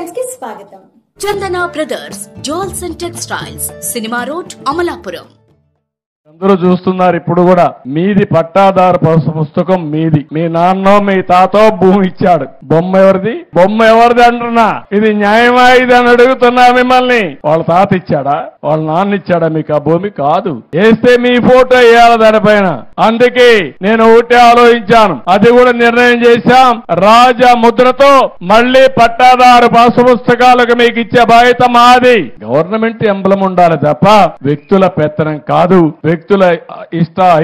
Times కి స్వాగతం. Chandana brothers jewels and textiles, cinema road, Amalapuram. అందరూ చూస్తున్నారు. ఇప్పుడు కూడా మీది పట్టాదారు పుస్తకం మీది. మీ నాన్నో మీ తాతో భూమి ఇచ్చాడు. బొమ్మ ఎవరిది? బొమ్మ ఎవరిది అంటున్నా. ఇది న్యాయమా ఇది అని అడుగుతున్నా మిమ్మల్ని. వాళ్ళ తాత ఇచ్చాడా? వాళ్ళ నాన్న ఇచ్చాడా మీకు ఆ భూమి? కాదు. వేస్తే మీ ఫోటో వేయాలి దానిపైన. అందుకే నేను ఒకటే ఆలోచించాను, అది కూడా నిర్ణయం చేశాం. రాజా ముద్రతో మళ్లీ పట్టాదారు పుస్తకాలకు మీకు ఇచ్చే బాధ్యత మాది. గవర్నమెంట్ ఎంబ్లం ఉండాలి తప్ప వ్యక్తుల పెత్తనం కాదు, వ్యక్తుల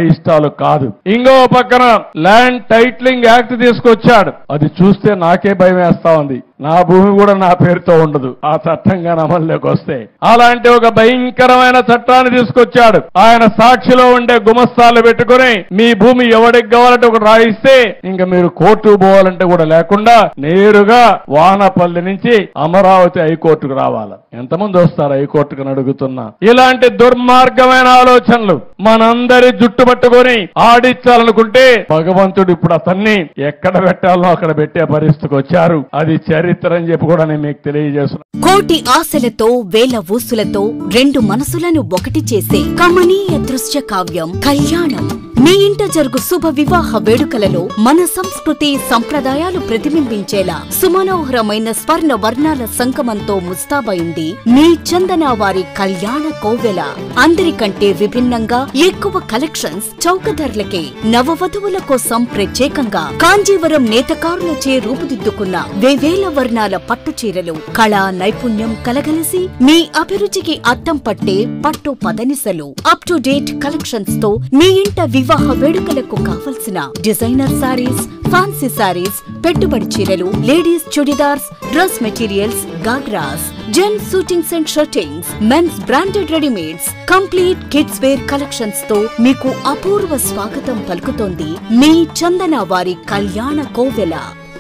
ఇష్టాలు కాదు. ఇంకో పక్కన ల్యాండ్ టైటిలింగ్ యాక్ట్ తీసుకొచ్చాడు. అది చూస్తే నాకే భయం వేస్తా ఉంది. నా భూమి కూడా నా పేరుతో ఉండదు ఆ చట్టంగా అమల్లోకి వస్తే. అలాంటి ఒక భయంకరమైన చట్టాన్ని తీసుకొచ్చాడు. ఆయన సాక్షిలో ఉండే గుమస్తాలు పెట్టుకుని మీ భూమి ఎవరికి కావాలంటే ఒకటి రాయిస్తే ఇంకా మీరు కోర్టు పోవాలంటే కూడా లేకుండా నేరుగా వానపల్లి నుంచి అమరావతి హైకోర్టుకు రావాలి. ఎంతమంది వస్తారు హైకోర్టుకు అడుగుతున్నా. ఇలాంటి దుర్మార్గమైన ఆలోచనలు మనందరి జుట్టు పట్టుకొని ఆడించాలనుకుంటే భగవంతుడు ఇప్పుడు అతన్ని ఎక్కడ పెట్టాలో అక్కడ పెట్టే పరిస్థితికి వచ్చారు. అది చరిత్ర అని చెప్పి కూడా నేను మీకు తెలియజేస్తున్నా. కోటి ఆశలతో వేల ఊసులతో రెండు మనసులను ఒకటి చేసే కమనీయ దృశ్య కావ్యం కళ్యాణం. మీ ఇంట జరుగు శుభ వివాహ వేడుకలలో మన సంస్కృతి సంప్రదాయాలు ప్రతిబింబించేలా సుమనోహరమైన స్వర్ణ వర్ణాల సంగమంతో ముస్తాబైంది మీ చందన వారి కళ్యాణ కోవెల. అందరికంటే విభిన్నంగా ఎక్కువ కలెక్షన్స్ చౌక ధరలకే నవవధువుల కోసం ప్రత్యేకంగా కాంజీవరం నేతకారులచే రూపుదిద్దుకున్న వేవేల వర్ణాల పట్టు చీరలు కళా నైపుణ్యం కలగలిసి మీ అభిరుచికి అద్దం పట్టే పట్టు పదనిసలు అప్ టు డేట్ కలెక్షన్స్ తో మీ ఇంట వివాహ వేడుకలకు కావలసిన డిజైనర్ సారీస్, ఫ్యాన్సీ సారీస్, పెట్టుబడి చీరలు, ladies churidars, dress materials, ghagras, gents suitings and shirtings, mens branded readymades, complete kids wear collections తో మీకు అపూర్వ స్వాగతం పలుకుతోంది మీ చందన వారి కళ్యాణ కోవెల.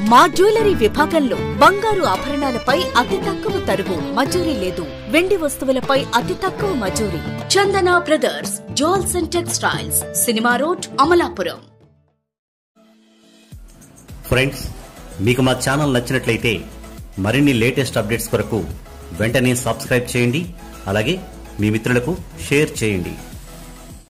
మా జ్యువెలరీ విభాగంలో బంగారు ఆభరణాలపై అతి తక్కువ తరుగు, మజూరీ లేదు. వెండి వస్తువులపై అతి తక్కువ మజూరీ. Chandana brothers jewels and textiles, cinema road, Amalapuram. Friends, మీకు మా ఛానల్ నచ్చినట్లయితే మరిన్ని లేటెస్ట్ అప్డేట్స్ కొరకు వెంటనే సబ్స్క్రైబ్ చేయండి. అలాగే మీ మిత్రులకు షేర్ చేయండి.